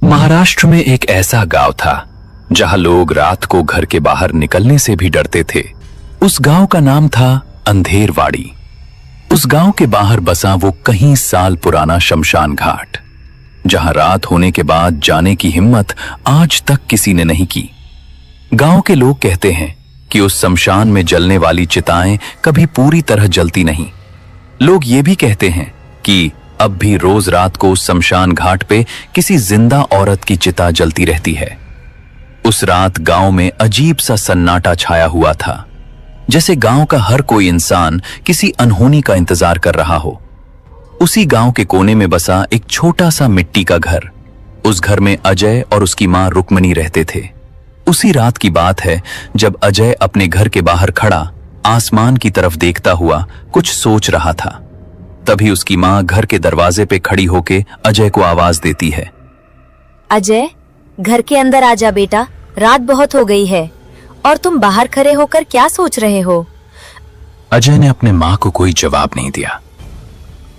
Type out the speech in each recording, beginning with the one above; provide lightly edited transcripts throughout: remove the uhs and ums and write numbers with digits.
महाराष्ट्र में एक ऐसा गांव था जहां लोग रात को घर के बाहर निकलने से भी डरते थे। उस गांव का नाम था अंधेरवाड़ी। उस गांव के बाहर बसा वो कई साल पुराना शमशान घाट, जहां रात होने के बाद जाने की हिम्मत आज तक किसी ने नहीं की। गांव के लोग कहते हैं कि उस शमशान में जलने वाली चिताएं कभी पूरी तरह जलती नहीं। लोग ये भी कहते हैं कि अब भी रोज रात को उस शमशान घाट पे किसी जिंदा औरत की चिता जलती रहती है। उस रात गांव में अजीब सा सन्नाटा छाया हुआ था, जैसे गांव का हर कोई इंसान किसी अनहोनी का इंतजार कर रहा हो। उसी गांव के कोने में बसा एक छोटा सा मिट्टी का घर। उस घर में अजय और उसकी मां रुक्मणी रहते थे। उसी रात की बात है जब अजय अपने घर के बाहर खड़ा आसमान की तरफ देखता हुआ कुछ सोच रहा था। तभी उसकी मां घर के दरवाजे पे खड़ी होके अजय को आवाज देती है। अजय, घर के अंदर आ जा बेटा, रात बहुत हो गई है और तुम बाहर खड़े होकर क्या सोच रहे हो? अजय ने अपने मां को कोई जवाब नहीं दिया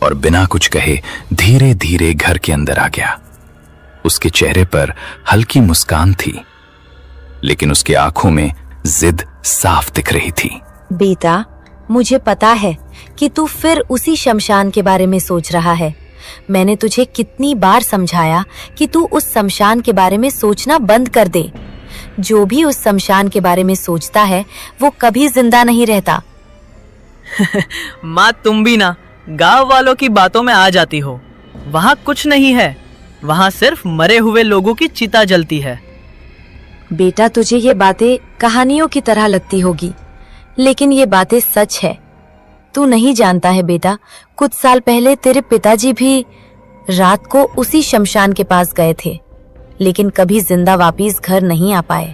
और बिना कुछ कहे धीरे धीरे घर के अंदर आ गया। उसके चेहरे पर हल्की मुस्कान थी, लेकिन उसकी आंखों में जिद साफ दिख रही थी। बेटा, मुझे पता है कि तू फिर उसी शमशान के बारे में सोच रहा है। मैंने तुझे कितनी बार समझाया कि तू उस शमशान के बारे में सोचना बंद कर दे। जो भी उस शमशान के बारे में सोचता है वो कभी जिंदा नहीं रहता। माँ, तुम भी ना गांव वालों की बातों में आ जाती हो। वहाँ कुछ नहीं है, वहाँ सिर्फ मरे हुए लोगों की चिता जलती है। बेटा, तुझे ये बातें कहानियों की तरह लगती होगी, लेकिन ये बातें सच है। तू नहीं जानता है बेटा, कुछ साल पहले तेरे पिताजी भी रात को उसी शमशान के पास गए थे, लेकिन कभी जिंदा वापस घर नहीं आ पाए।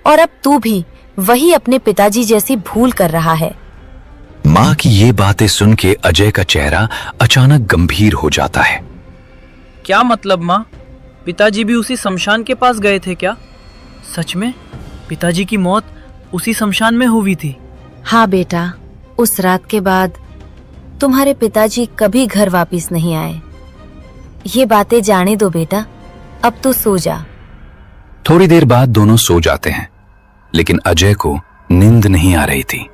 और अब तू भी वही अपने पिताजी जैसी भूल कर रहा है। मां की ये बातें सुन के अजय का चेहरा अचानक गंभीर हो जाता है। क्या मतलब माँ? पिताजी भी उसी शमशान के पास गए थे क्या? सच में पिताजी की मौत उसी शमशान में हुई थी? हाँ बेटा, उस रात के बाद तुम्हारे पिताजी कभी घर वापस नहीं आए। ये बातें जाने दो बेटा, अब तो सो जा। थोड़ी देर बाद दोनों सो जाते हैं, लेकिन अजय को नींद नहीं आ रही थी।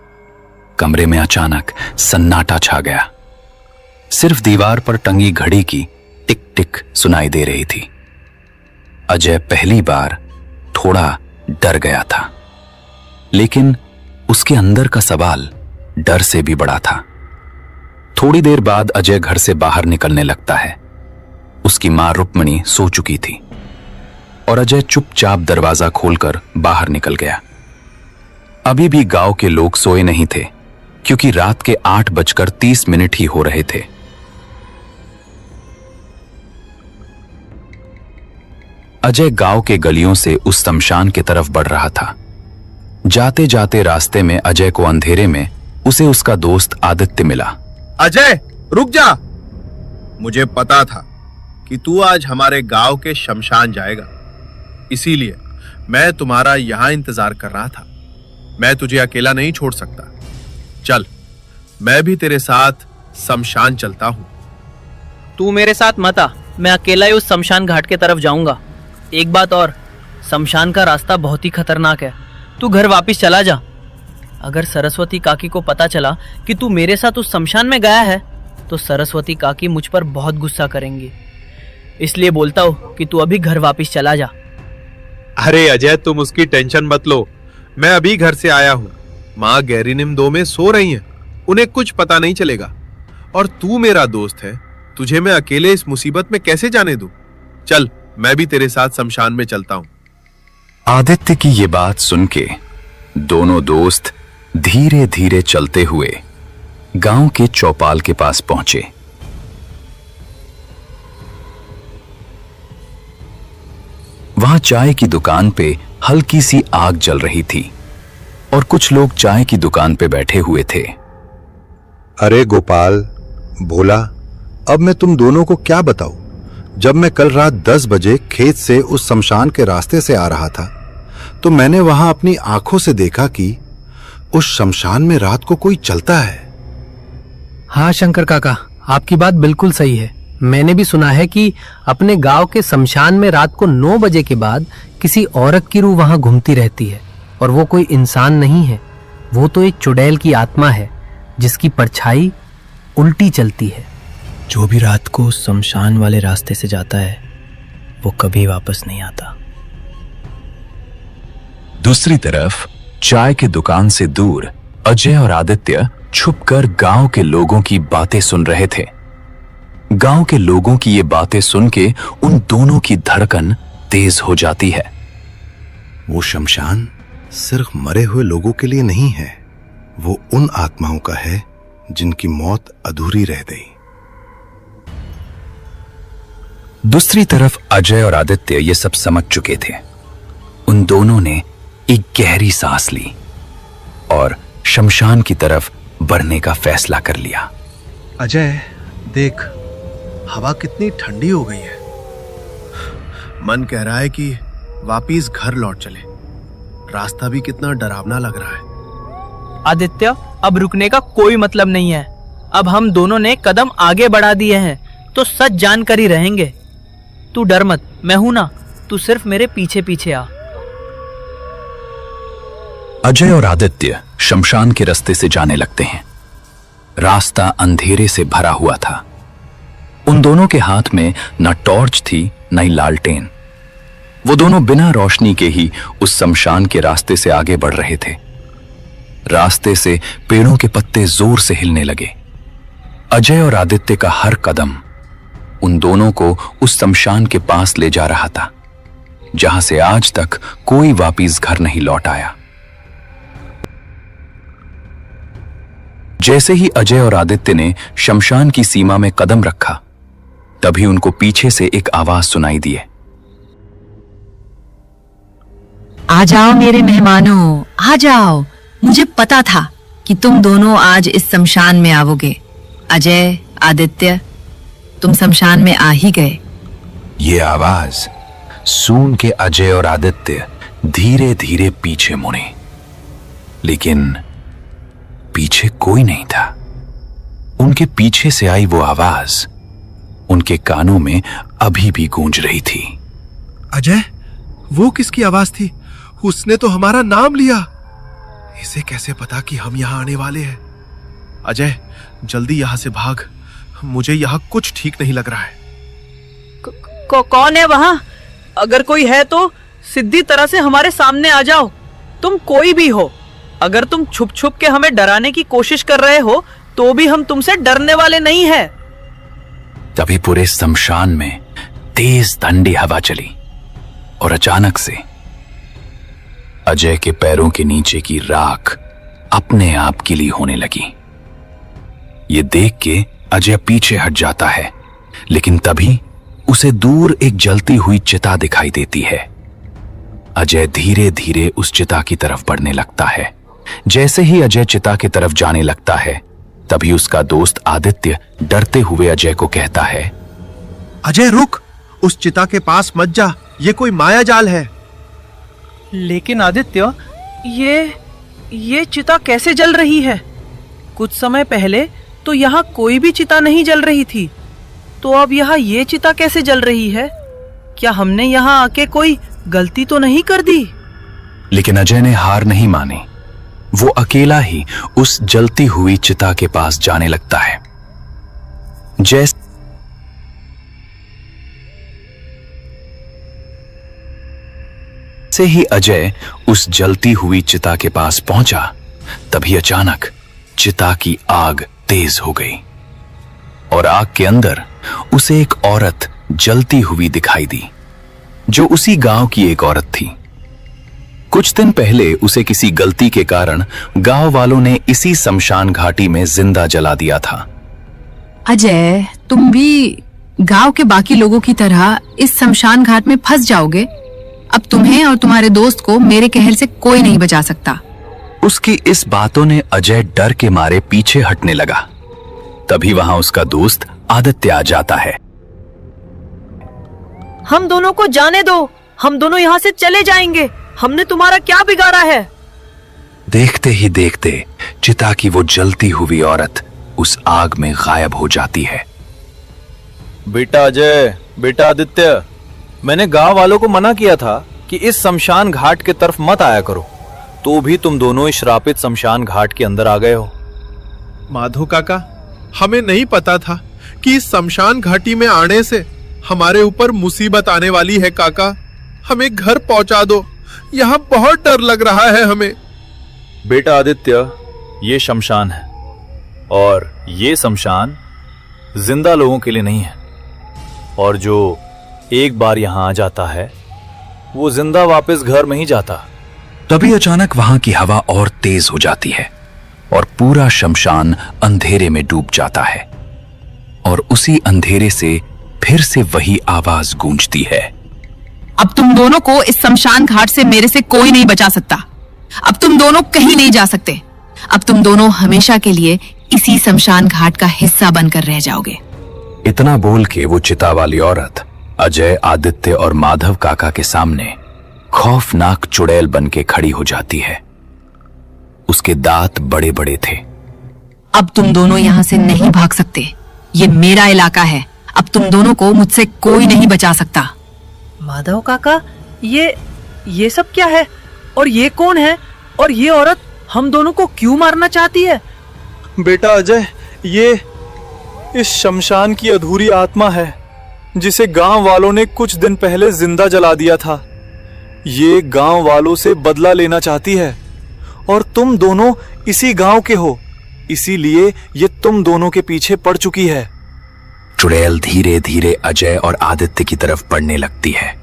कमरे में अचानक सन्नाटा छा गया। सिर्फ दीवार पर टंगी घड़ी की टिक टिक सुनाई दे रही थी। अजय पहली बार थोड़ा डर गया था, लेकिन उसके अंदर का सवाल डर से भी बड़ा था। थोड़ी देर बाद अजय घर से बाहर निकलने लगता है। उसकी मां रुक्मणी सो चुकी थी और अजय चुपचाप दरवाजा खोलकर बाहर निकल गया। अभी भी गांव के लोग सोए नहीं थे, क्योंकि रात के 8:30 ही हो रहे थे। अजय गांव के गलियों से उस शमशान की तरफ बढ़ रहा था। जाते जाते रास्ते में अजय को अंधेरे में उसे उसका दोस्त आदित्य मिला। अजय, रुक जा। मुझे पता था कि तू आज हमारे गांव के शमशान जाएगा, इसीलिए मैं तुम्हारा यहां इंतजार कर रहा था। मैं तुझे अकेला नहीं छोड़ सकता। चल, मैं भी तेरे साथ शमशान चलता हूं। तू मेरे साथ मत आ, मैं अकेला ही उस शमशान घाट के तरफ जाऊंगा। एक बात और, शमशान का रास्ता बहुत ही खतरनाक है। तू घर वापस चला जा। अगर सरस्वती काकी को पता चला कि तू मेरे साथ उस शमशान में गया है, तो सरस्वती काकी मुझ पर बहुत गुस्सा करेंगी। इसलिए बोलता हूँ कि तू अभी घर वापस चला जा। अरे अजय, तुम उसकी टेंशन मत लो। मैं अभी घर से आया हूँ। माँ गैरीनिम 2 में सो रही हैं, उन्हें कुछ पता नहीं चलेगा। और तू मेरा दोस्त है, तुझे मैं अकेले इस मुसीबत में कैसे जाने दूं? चल, मैं भी तेरे साथ शमशान में चलता हूं। आदित्य की ये बात सुन के दोनों दोस्त धीरे धीरे चलते हुए गांव के चौपाल के पास पहुंचे। वहां चाय की दुकान पे हल्की सी आग जल रही थी और कुछ लोग चाय की दुकान पे बैठे हुए थे। अरे गोपाल, भोला, अब मैं तुम दोनों को क्या बताऊं? जब मैं कल रात 10 बजे खेत से उस शमशान के रास्ते से आ रहा था, तो मैंने वहां अपनी आंखों से देखा कि उस शमशान में रात को कोई चलता है। हाँ शंकर काका, आपकी बात बिल्कुल सही है। मैंने भी सुना है कि अपने गांव के शमशान में रात को 9 बजे के बाद किसी औरत की रूह वहां घूमती रहती है, और वो कोई इंसान नहीं है, वो तो एक चुड़ैल की आत्मा है जिसकी परछाई उल्टी चलती है। जो भी रात को शमशान वाले रास्ते से जाता है वो कभी वापस नहीं आता। दूसरी तरफ चाय की दुकान से दूर अजय और आदित्य छुपकर गांव के लोगों की बातें सुन रहे थे। गांव के लोगों की ये बातें सुन के उन दोनों की धड़कन तेज हो जाती है। वो शमशान सिर्फ मरे हुए लोगों के लिए नहीं है, वो उन आत्माओं का है जिनकी मौत अधूरी रह गई। दूसरी तरफ अजय और आदित्य ये सब समझ चुके थे। उन दोनों ने एक गहरी सांस ली और शमशान की तरफ बढ़ने का फैसला कर लिया। अजय देख, हवा कितनी ठंडी हो गई है। मन कह रहा है कि वापिस घर लौट चले। रास्ता भी कितना डरावना लग रहा है। आदित्य, अब रुकने का कोई मतलब नहीं है। अब हम दोनों ने कदम आगे बढ़ा दिए हैं तो सच जानकर ही रहेंगे। तू डर मत, मैं हूं ना, तू सिर्फ मेरे पीछे पीछे आ। अजय और आदित्य शमशान के रास्ते से जाने लगते हैं। रास्ता अंधेरे से भरा हुआ था। उन दोनों के हाथ में न टॉर्च थी न ही लालटेन। वो दोनों बिना रोशनी के ही उस शमशान के रास्ते से आगे बढ़ रहे थे। रास्ते से पेड़ों के पत्ते जोर से हिलने लगे। अजय और आदित्य का हर कदम उन दोनों को उस शमशान के पास ले जा रहा था, जहां से आज तक कोई वापिस घर नहीं लौट आया। जैसे ही अजय और आदित्य ने शमशान की सीमा में कदम रखा, तभी उनको पीछे से एक आवाज सुनाई दी। आ जाओ मेरे मेहमानों, आ जाओ। मुझे पता था कि तुम दोनों आज इस शमशान में आओगे। अजय, आदित्य, तुम शमशान में आ ही गए। ये आवाज सुन के अजय और आदित्य धीरे धीरे पीछे मुड़े, लेकिन पीछे कोई नहीं था। उनके पीछे से आई वो आवाज उनके कानों में अभी भी गूंज रही थी। अजय, वो किसकी आवाज थी? उसने तो हमारा नाम लिया। इसे कैसे पता कि हम यहाँ आने वाले हैं? अजय, जल्दी यहाँ से भाग। मुझे यहाँ कुछ ठीक नहीं लग रहा है। कौन है वहां? अगर कोई है तो सीधी तरह से हमारे सामने आ जाओ। तुम कोई भी हो, अगर तुम छुप छुप के हमें डराने की कोशिश कर रहे हो तो भी हम तुमसे डरने वाले नहीं हैं। तभी पूरे शमशान में तेज ठंडी हवा चली और अचानक से अजय के पैरों के नीचे की राख अपने आप गीली होने लगी। ये देख के अजय पीछे हट जाता है, लेकिन तभी उसे दूर एक जलती हुई चिता दिखाई देती है। अजय धीरे धीरे उस चिता की तरफ बढ़ने लगता है। जैसे ही अजय चिता की तरफ जाने लगता है, तभी उसका दोस्त आदित्य डरते हुए अजय को कहता है, अजय रुक, उस चिता के पास मत जा, ये कोई माया जाल है। लेकिन आदित्य, ये चिता कैसे जल रही है? कुछ समय पहले तो यहाँ कोई भी चिता नहीं जल रही थी, तो अब यहाँ ये चिता कैसे जल रही है? क्या हमने यहाँ आके कोई गलती तो नहीं कर दी? लेकिन अजय ने हार नहीं मानी। वो अकेला ही उस जलती हुई चिता के पास जाने लगता है। जैसे ही अजय उस जलती हुई चिता के पास पहुंचा, तभी अचानक चिता की आग तेज हो गई और आग के अंदर उसे एक औरत जलती हुई दिखाई दी, जो उसी गांव की एक औरत थी। कुछ दिन पहले उसे किसी गलती के कारण गांव वालों ने इसी शमशान घाटी में जिंदा जला दिया था। अजय, तुम भी गांव के बाकी लोगों की तरह इस शमशान घाट में फंस जाओगे। अब तुम्हें और तुम्हारे दोस्त को मेरे कहर से कोई नहीं बचा सकता। उसकी इस बातों ने अजय डर के मारे पीछे हटने लगा। तभी वहां उसका दोस्त आदित्य आ जाता है। हम दोनों को जाने दो, हम दोनों यहाँ से चले जाएंगे। हमने तुम्हारा क्या बिगाड़ा है? देखते ही देखते चिता की वो जलती हुई औरत उस आग में गायब हो जाती है। बेटा अजय, बेटा आदित्य, मैंने गांव वालों को मना किया था कि इस शमशान घाट के तरफ मत आया करो, तो भी तुम दोनों इस श्रापित शमशान घाट के अंदर आ गए हो। माधो काका, हमें नहीं पता था कि इस शमशान घाटी में आने से हमारे ऊपर मुसीबत आने वाली है। काका, हमें घर पहुंचा दो, यहाँ बहुत डर लग रहा है हमें। बेटा आदित्य, ये शमशान है और ये शमशान जिंदा लोगों के लिए नहीं है, और जो एक बार यहां आ जाता है वो जिंदा वापस घर में ही जाता। तभी अचानक वहां की हवा और तेज हो जाती है और पूरा शमशान अंधेरे में डूब जाता है, और उसी अंधेरे से फिर से वही आवाज गूंजती है। अब तुम दोनों को इस शमशान घाट से मेरे से कोई नहीं बचा सकता। अब तुम दोनों कहीं नहीं जा सकते। अब तुम दोनों हमेशा के लिए इसी शमशान घाट का हिस्सा बनकर रह जाओगे। इतना बोल के वो चिता वाली औरत अजय, आदित्य और माधव काका के सामने खौफनाक चुड़ैल बन के खड़ी हो जाती है। उसके दांत बड़े बड़े थे। अब तुम दोनों यहाँ से नहीं भाग सकते। ये मेरा इलाका है। अब तुम दोनों को मुझसे कोई नहीं बचा सकता। माधव काका, ये सब क्या है? और ये कौन है? और ये औरत हम दोनों को क्यों मारना चाहती है? बेटा अजय, ये इस शमशान की अधूरी आत्मा है जिसे गांव वालों ने कुछ दिन पहले जिंदा जला दिया था। ये गांव वालों से बदला लेना चाहती है, और तुम दोनों इसी गांव के हो, इसीलिए ये तुम दोनों के पीछे पड़ चुकी है। चुड़ैल धीरे धीरे अजय और आदित्य की तरफ बढ़ने लगती है,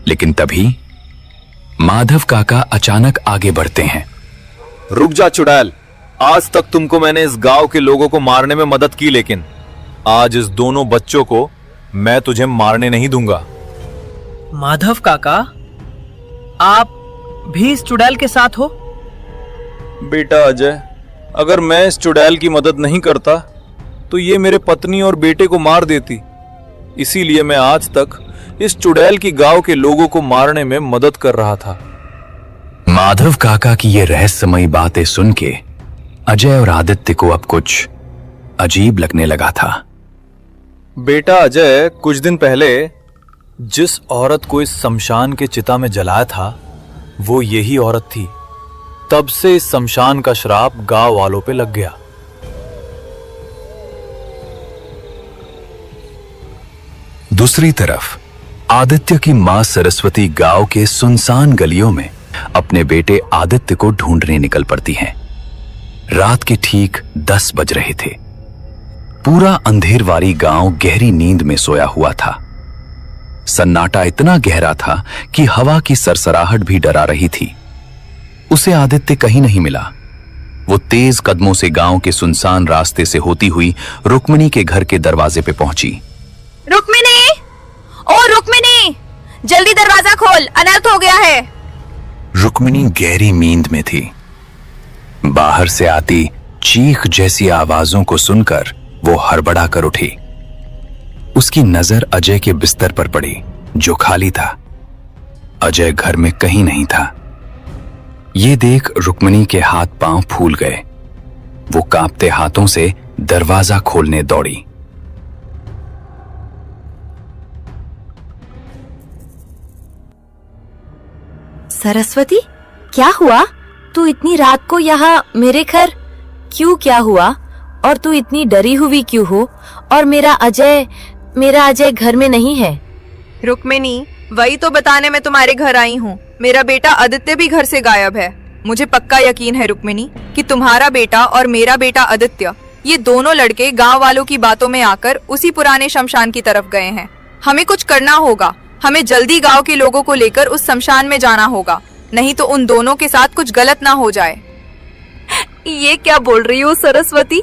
लेकिन तभी माधव काका अचानक आगे बढ़ते हैं। रुक जा चुड़ैल, आज तक तुमको मैंने इस गांव के लोगों को मारने में मदद की, लेकिन आज इस दोनों बच्चों को मैं तुझे मारने नहीं दूंगा। माधव काका, आप भी इस चुड़ैल के साथ हो? बेटा अजय, अगर मैं इस चुड़ैल की मदद नहीं करता तो ये मेरे पत्नी और बेटे को मार देती। इसीलिए मैं आज तक इस चुड़ैल की गांव के लोगों को मारने में मदद कर रहा था। माधव काका की ये रहस्यमयी बातें सुन के अजय और आदित्य को अब कुछ अजीब लगने लगा था। बेटा अजय, कुछ दिन पहले जिस औरत को इस शमशान के चिता में जलाया था वो यही औरत थी। तब से इस शमशान का श्राप गांव वालों पे लग गया। दूसरी तरफ आदित्य की मां सरस्वती गांव के सुनसान गलियों में अपने बेटे आदित्य को ढूंढने निकल पड़ती हैं। रात के ठीक 10 बज रहे थे। पूरा अंधेरवारी गांव गहरी नींद में सोया हुआ था। सन्नाटा इतना गहरा था कि हवा की सरसराहट भी डरा रही थी। उसे आदित्य कहीं नहीं मिला। वो तेज कदमों से गांव के सुनसान रास्ते से होती हुई रुक्मिणी के घर के दरवाजे पे पहुंची। रुक्मिणी, ओ रुक्मिणी, जल्दी दरवाजा खोल, अनर्थ हो गया है। रुक्मिणी गहरी नींद में थी। बाहर से आती चीख जैसी आवाजों को सुनकर वो हड़बड़ा कर उठी। उसकी नजर अजय के बिस्तर पर पड़ी, जो खाली था। अजय घर में कहीं नहीं था। ये देख रुक्मिणी के हाथ पांव फूल गए। वो कांपते हाथों से दरवाजा खोलने दौड़ी। सरस्वती, क्या हुआ? तू इतनी रात को यहाँ मेरे घर क्यों? क्या हुआ? और तू इतनी डरी हुई क्यों हो? और मेरा अजय घर में नहीं है। रुक्मिणी, वही तो बताने मैं तुम्हारे घर आई हूँ। मेरा बेटा आदित्य भी घर से गायब है। मुझे पक्का यकीन है रुक्मिणी कि तुम्हारा बेटा और मेरा बेटा आदित्य, ये दोनों लड़के गांव वालों की बातों में आकर उसी पुराने शमशान की तरफ गए हैं। हमें कुछ करना होगा। हमें जल्दी गांव के लोगों को लेकर उस शमशान में जाना होगा, नहीं तो उन दोनों के साथ कुछ गलत ना हो जाए। ये क्या बोल रही हो सरस्वती?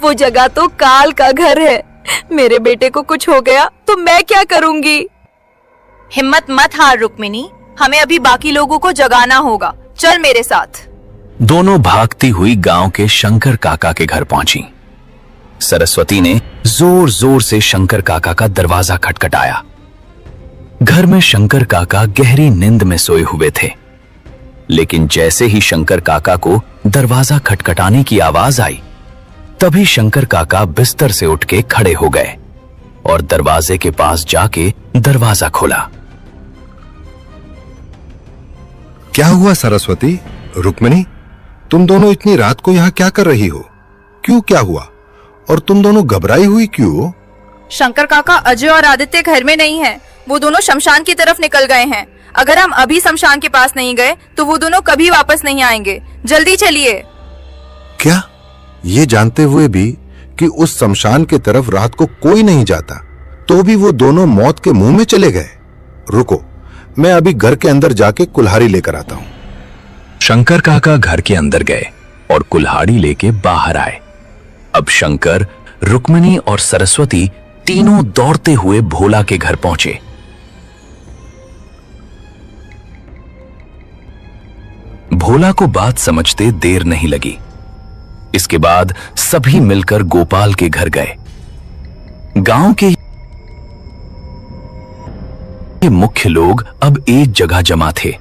वो जगह तो काल का घर है। मेरे बेटे को कुछ हो गया तो मैं क्या करूंगी? हिम्मत मत हार रुक्मिणी, हमें अभी बाकी लोगों को जगाना होगा। चल मेरे साथ। दोनों भागती हुई गांव के शंकर काका के घर पहुंची। सरस्वती ने जोर जोर से शंकर काका का दरवाजा खटखटाया। घर में शंकर काका गहरी नींद में सोए हुए थे, लेकिन जैसे ही शंकर काका को दरवाजा खटखटाने की आवाज आई, तभी शंकर काका बिस्तर से उठ के खड़े हो गए। और दरवाजे के पास जाके दरवाजा खोला। क्या हुआ सरस्वती, रुक्मिणी, तुम दोनों इतनी रात को यहाँ क्या कर रही हो? क्यों, क्या हुआ? और तुम दोनों घबराई हुई क्यों? शंकर काका, अजय और आदित्य घर में नहीं हैं। वो दोनों शमशान की तरफ निकल गए हैं। अगर हम अभी शमशान के पास नहीं गए तो वो दोनों कभी वापस नहीं आएंगे। जल्दी चलिए। क्या? ये जानते हुए भी कि उस शमशान की तरफ रात को कोई नहीं जाता, तो भी वो दोनों मौत के मुंह में चले गए? रुको, मैं अभी घर के अंदर जाके कुल्हाड़ी लेकर आता हूं। शंकर काका घर के अंदर गए और कुल्हाड़ी लेके बाहर आए। अब शंकर, रुक्मिणी और सरस्वती तीनों दौड़ते हुए भोला के घर पहुंचे। भोला को बात समझते देर नहीं लगी। इसके बाद सभी मिलकर गोपाल के घर गए। गांव के ये मुख्य लोग अब एक जगह जमा थे।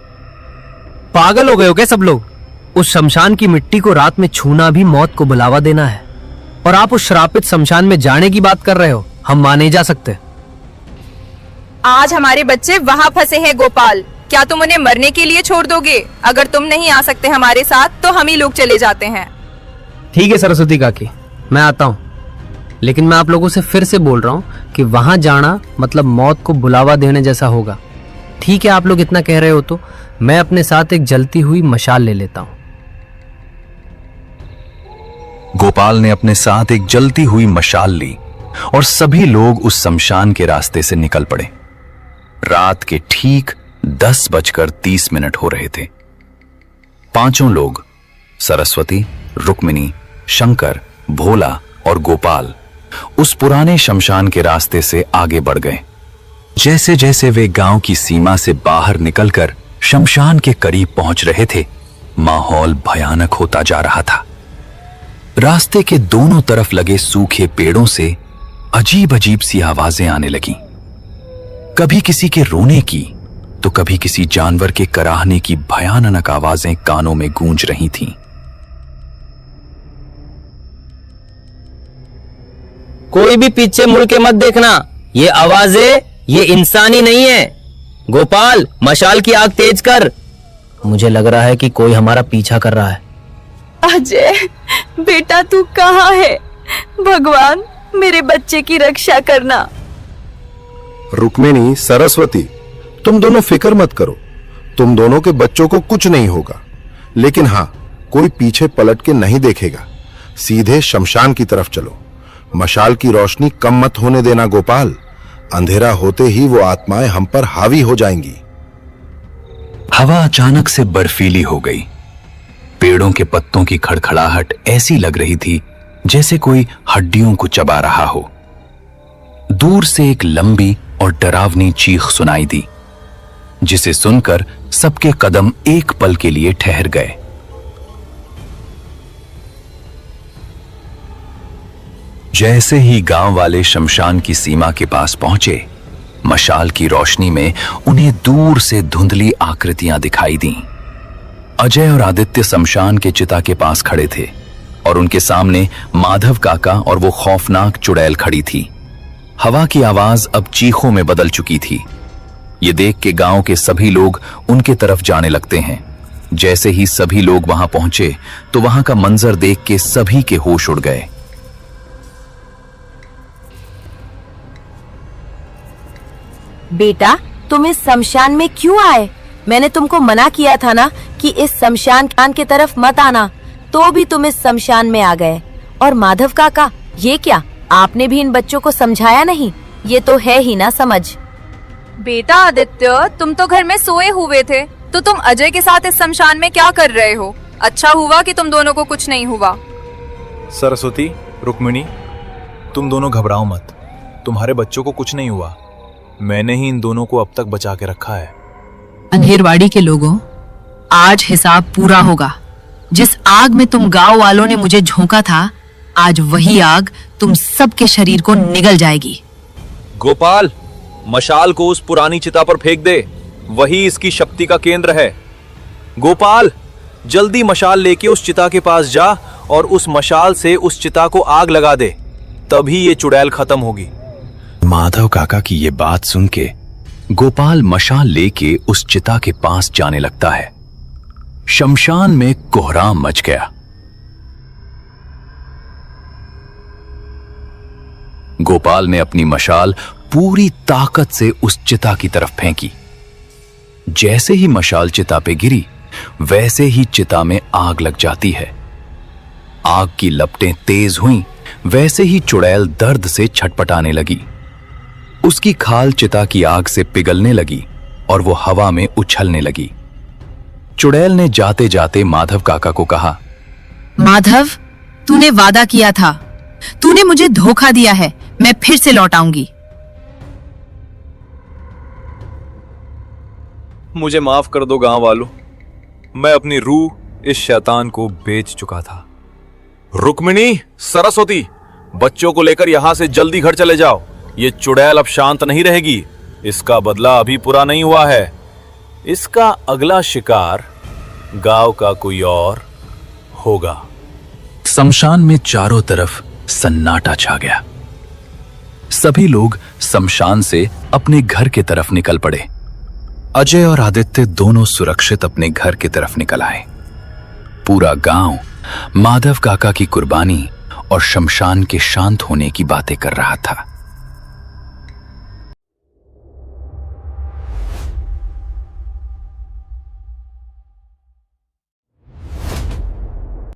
पागल हो गए हो क्या सब लोग? उस शमशान की मिट्टी को रात में छूना भी मौत को बुलावा देना है, और आप उस श्रापित शमशान में जाने की बात कर रहे हो। हम मान नहीं जा सकते। आज हमारे बच्चे वहाँ फंसे हैं गोपाल। क्या तुम उन्हें मरने के लिए छोड़ दोगे? अगर तुम नहीं आ सकते हमारे साथ तो हम ही लोग चले जाते हैं। ठीक है सरस्वती काकी, मैं आता हूं, लेकिन मैं आप लोगों से फिर से बोल रहा हूं कि वहां जाना मतलब मौत को बुलावा देने जैसा होगा। ठीक है, आप लोग इतना कह रहे हो तो मैं अपने साथ एक जलती हुई मशाल ले लेता हूं। गोपाल ने अपने साथ एक जलती हुई मशाल ली और सभी लोग उस शमशान के रास्ते से निकल पड़े। रात के ठीक 10:30 हो रहे थे। पांचों लोग, सरस्वती, रुक्मिणी, शंकर, भोला और गोपाल, उस पुराने शमशान के रास्ते से आगे बढ़ गए। जैसे जैसे वे गांव की सीमा से बाहर निकलकर शमशान के करीब पहुंच रहे थे, माहौल भयानक होता जा रहा था। रास्ते के दोनों तरफ लगे सूखे पेड़ों से अजीब अजीब सी आवाजें आने लगीं। कभी किसी के रोने की तो कभी किसी जानवर के कराहने की भयानक आवाजें कानों में गूंज रही थीं। कोई भी पीछे मुड़ के मत देखना। ये आवाजें ये इंसानी नहीं है। गोपाल, मशाल की आग तेज कर। मुझे लग रहा है कि कोई हमारा पीछा कर रहा है। अजय बेटा, तू कहाँ है? भगवान, मेरे बच्चे की रक्षा करना। रुक्मिणी, सरस्वती, तुम दोनों फिक्र मत करो। तुम दोनों के बच्चों को कुछ नहीं होगा। लेकिन हां, कोई पीछे पलट के नहीं देखेगा। सीधे शमशान की तरफ चलो। मशाल की रोशनी कम मत होने देना गोपाल। अंधेरा होते ही वो आत्माएं हम पर हावी हो जाएंगी। हवा अचानक से बर्फीली हो गई। पेड़ों के पत्तों की खड़खड़ाहट ऐसी लग रही थी जैसे कोई हड्डियों को चबा रहा हो। दूर से एक लंबी और डरावनी चीख सुनाई दी, जिसे सुनकर सबके कदम एक पल के लिए ठहर गए। जैसे ही गांव वाले शमशान की सीमा के पास पहुंचे, मशाल की रोशनी में उन्हें दूर से धुंधली आकृतियां दिखाई दीं। अजय और आदित्य शमशान के चिता के पास खड़े थे और उनके सामने माधव काका और वो खौफनाक चुड़ैल खड़ी थी। हवा की आवाज अब चीखों में बदल चुकी थी। ये देख के गांव के सभी लोग उनके तरफ जाने लगते हैं। जैसे ही सभी लोग वहां पहुंचे तो वहां का मंजर देख के सभी के होश उड़ गए। बेटा, तुम इस शमशान में क्यों आए? मैंने तुमको मना किया था ना कि इस शमशान के तरफ मत आना, तो भी तुम इस शमशान में आ गए। और माधव काका, ये क्या? आपने भी इन बच्चों को समझाया नहीं? ये तो है ही ना समझ। बेटा आदित्य, तुम तो घर में सोए हुए थे, तो तुम अजय के साथ इस शमशान में क्या कर रहे हो? अच्छा हुआ कि तुम दोनों को कुछ नहीं हुआ। सरस्वती, रुक्मिणी, तुम दोनों घबराओ मत। तुम्हारे बच्चों को कुछ नहीं हुआ। मैंने ही इन दोनों को अब तक बचा के रखा है। अंधेरवाड़ी के लोगों, आज हिसाब पूरा होगा। जिस आग में तुम गांव वालों ने मुझे झोंका था, आज वही आग तुम सबके शरीर को निगल जाएगी। गोपाल, मशाल को उस पुरानी चिता पर फेंक दे। वही इसकी शक्ति का केंद्र है। गोपाल, जल्दी मशाल लेके उस चिता के पास जा और उस मशाल से उस चिता को आग लगा दे। तभी ये चुड़ैल खत्म होगी। माधव काका की ये बात सुन के गोपाल मशाल लेके उस चिता के पास जाने लगता है। शमशान में कोहराम मच गया। गोपाल ने अपनी मशाल पूरी ताकत से उस चिता की तरफ फेंकी। जैसे ही मशाल चिता पे गिरी, वैसे ही चिता में आग लग जाती है। आग की लपटें तेज हुईं, वैसे ही चुड़ैल दर्द से छटपटाने लगी। उसकी खाल चिता की आग से पिघलने लगी और वो हवा में उछलने लगी। चुड़ैल ने जाते जाते माधव काका को कहा, माधव, तूने वादा किया था, तूने मुझे धोखा दिया है। मैं फिर से लौट आऊंगी। मुझे माफ कर दो गांव वालों, मैं अपनी रूह इस शैतान को बेच चुका था। रुक्मिणी, सरस्वती, बच्चों को लेकर यहां से जल्दी घर चले जाओ। ये चुड़ैल अब शांत नहीं रहेगी। इसका बदला अभी पूरा नहीं हुआ है। इसका अगला शिकार गांव का कोई और होगा। शमशान में चारों तरफ सन्नाटा छा गया। सभी लोग शमशान से अपने घर की तरफ निकल पड़े। अजय और आदित्य दोनों सुरक्षित अपने घर की तरफ निकल आए। पूरा गांव माधव काका की कुर्बानी और शमशान के शांत होने की बातें कर रहा था।